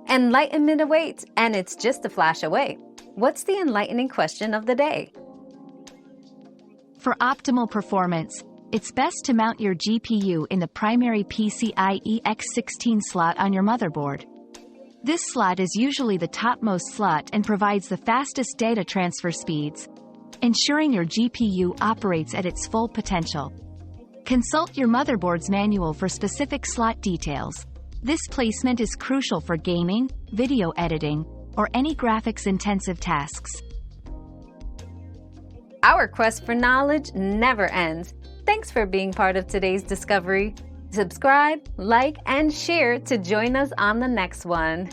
Enlightenment awaits, and it's just a flash away. What's the enlightening question of the day? For optimal performance, it's best to mount your GPU in the primary PCIe X16 slot on your motherboard. This slot is usually the topmost slot and provides the fastest data transfer speeds, ensuring your GPU operates at its full potential. Consult your motherboard's manual for specific slot details. This placement is crucial for gaming, video editing, or any graphics-intensive tasks. Our quest for knowledge never ends. Thanks for being part of today's discovery. Subscribe, like, and share to join us on the next one.